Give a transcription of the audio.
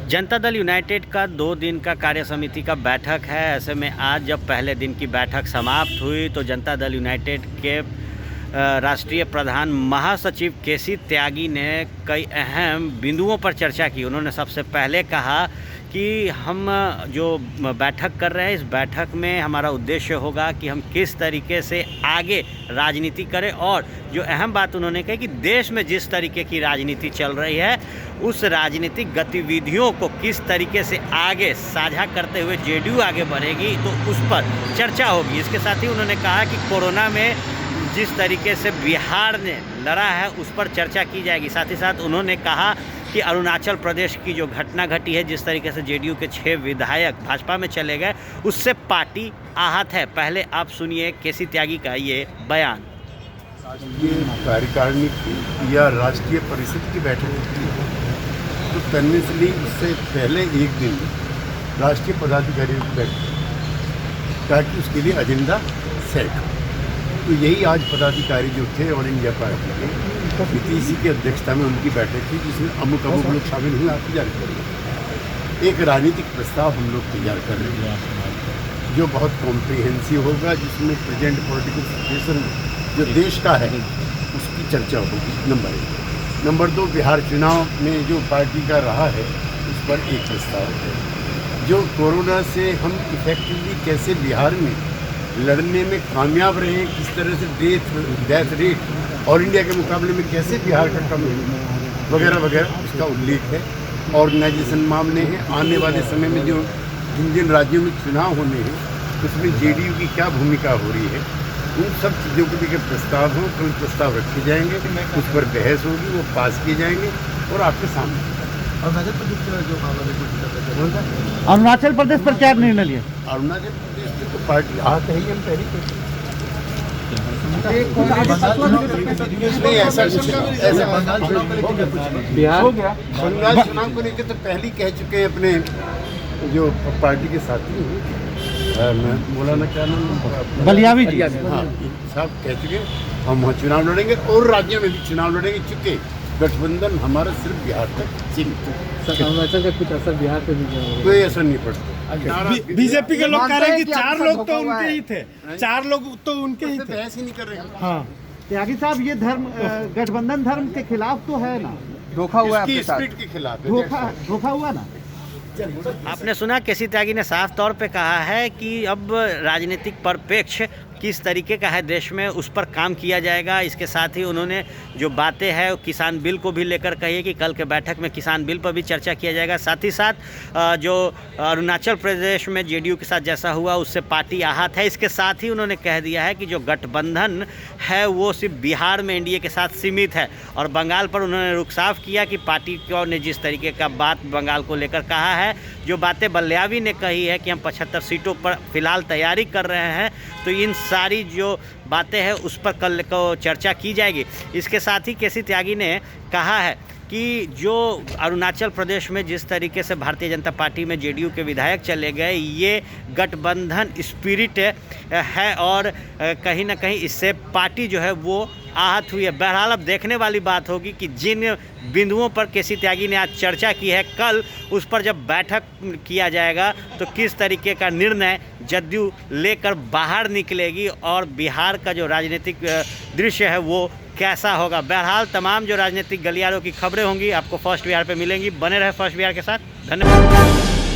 Janata Dal United का 2 दिन का कार्य समिति का बैठक है। ऐसे में आज जब पहले दिन की बैठक समाप्त हुई तो जनता दल यूनाइटेड के राष्ट्रीय प्रधान महासचिव केसी त्यागी ने कई अहम बिंदुओं पर चर्चा की। उन्होंने सबसे पहले कहा कि हम जो बैठक कर रहे हैं, इस बैठक में हमारा उद्देश्य होगा कि हम किस तरीके से आगे राजनीति करें, और जो अहम बात उन्होंने कही कि देश में जिस तरीके की राजनीति चल रही है उस राजनीतिक गतिविधियों को किस तरीके से आगे साझा करते हुए जेडीयू आगे बढ़ेगी, तो उस पर चर्चा होगी। इसके साथ ही उन्होंने कहा कि कोरोना में जिस तरीके से बिहार ने लड़ा है उस पर चर्चा की जाएगी। साथ ही साथ उन्होंने कहा कि अरुणाचल प्रदेश की जो घटना घटी है, जिस तरीके से जेडीयू के 6 विधायक भाजपा में चले गए, उससे पार्टी आहत है। पहले आप सुनिए केसी त्यागी का ये बयान। राष्ट्रीय कार्यकारिणी की या राष्ट्रीय परिषद की बैठक होती है तो कन्वेंशनली उससे पहले एक दिन राष्ट्रीय पदाधिकारियों की बैठक ताकि उसके लिए एजेंडा सेट हो। तो यही आज पदाधिकारी जो थे ऑल इंडिया पार्टी के नीतीश जी की अध्यक्षता में उनकी बैठक थी, जिसमें अमुक लोग शामिल हुए। आप तैयार करेंगे एक राजनीतिक प्रस्ताव हम लोग तैयार कर रहे हैं जो बहुत कॉम्प्रिहेंसिव होगा, जिसमें प्रेजेंट पॉलिटिकल सिचुएशन जो देश का है उसकी चर्चा होगी। नंबर 1। नंबर 2, बिहार चुनाव में जो पार्टी का रहा है उस पर एक प्रस्ताव है। जो कोरोना से हम इफेक्टिवली कैसे बिहार में लड़ने में कामयाब रहे, किस तरह से डेथ रेट ऑल इंडिया के मुकाबले में कैसे बिहार का कम है, वगैरह वगैरह उसका उल्लेख है। ऑर्गेनाइजेशन मामले हैं, आने वाले समय में जो जिन जिन राज्यों में चुनाव होने हैं उसमें जेडीयू की क्या भूमिका हो रही है, उन सब चीज़ों को लेकर प्रस्ताव हों, कई प्रस्ताव रखे जाएंगे, उस पर बहस होगी, वो पास किए जाएंगे और आपके सामने। अरुणाचल प्रदेश पर क्या निर्णय लिया? अरुणाचल प्रदेश की तो पार्टी आहत है ही, हम पहले बिहार हो गया। बंगाल चुनाव को लेकर तो पहले ही कह चुके हैं अपने जो पार्टी के साथी हैं, मौलाना क्या नाम, बलियावी जी, हाँ, साहब कह चुके हम वहाँ चुनाव लड़ेंगे और राज्यों में भी चुनाव लड़ेंगे। चुके गठबंधन हमारा सिर्फ बिहार तक सीमित है। अरुणाचल का कुछ असर बिहार पे भी कोई असर नहीं पड़ता। बीजेपी के लोग कह रहे हैं कि 4 लोग तो उनके ही थे, 4 लोग तो उनके ही थे। बहस ही नहीं कर रहे। हाँ, त्यागी साहब, ये धर्म गठबंधन धर्म के खिलाफ तो है ना? धोखा हुआ है, स्पिरिट के खिलाफ है। धोखा हुआ ना? आपने सुना केसी त्यागी ने साफ तौर पे कहा है कि अब राजनीतिक परिप्रेक्ष्य किस तरीके का है देश में, उस पर काम किया जाएगा। इसके साथ ही उन्होंने जो बातें हैं किसान बिल को भी लेकर कही कि कल के बैठक में किसान बिल पर भी चर्चा किया जाएगा। साथ ही साथ जो अरुणाचल प्रदेश में जेडीयू के साथ जैसा हुआ उससे पार्टी आहत है। इसके साथ ही उन्होंने कह दिया है कि जो गठबंधन है वो सिर्फ बिहार में एनडीए के साथ सीमित है, और बंगाल पर उन्होंने रुख साफ किया कि पार्टी ने जिस तरीके का बात बंगाल को लेकर कहा है, जो बातें बलियावी ने कही है कि हम 75 सीटों पर फिलहाल तैयारी कर रहे हैं, तो इन सारी जो बातें हैं उस पर कल को चर्चा की जाएगी। इसके साथ ही केसी त्यागी ने कहा है कि जो अरुणाचल प्रदेश में जिस तरीके से भारतीय जनता पार्टी में जेडीयू के विधायक चले गए, ये गठबंधन स्पिरिट है और कहीं ना कहीं इससे पार्टी जो है वो आहत हुई है। बहरहाल अब देखने वाली बात होगी कि जिन बिंदुओं पर केसी त्यागी ने आज चर्चा की है, कल उस पर जब बैठक किया जाएगा तो किस तरीके का निर्णय जदयू लेकर बाहर निकलेगी और बिहार का जो राजनीतिक दृश्य है वो कैसा होगा। बहरहाल तमाम जो राजनीतिक गलियारों की खबरें होंगी आपको फर्स्ट बिहार पे मिलेंगी। बने रहे फर्स्ट बिहार के साथ। धन्यवाद।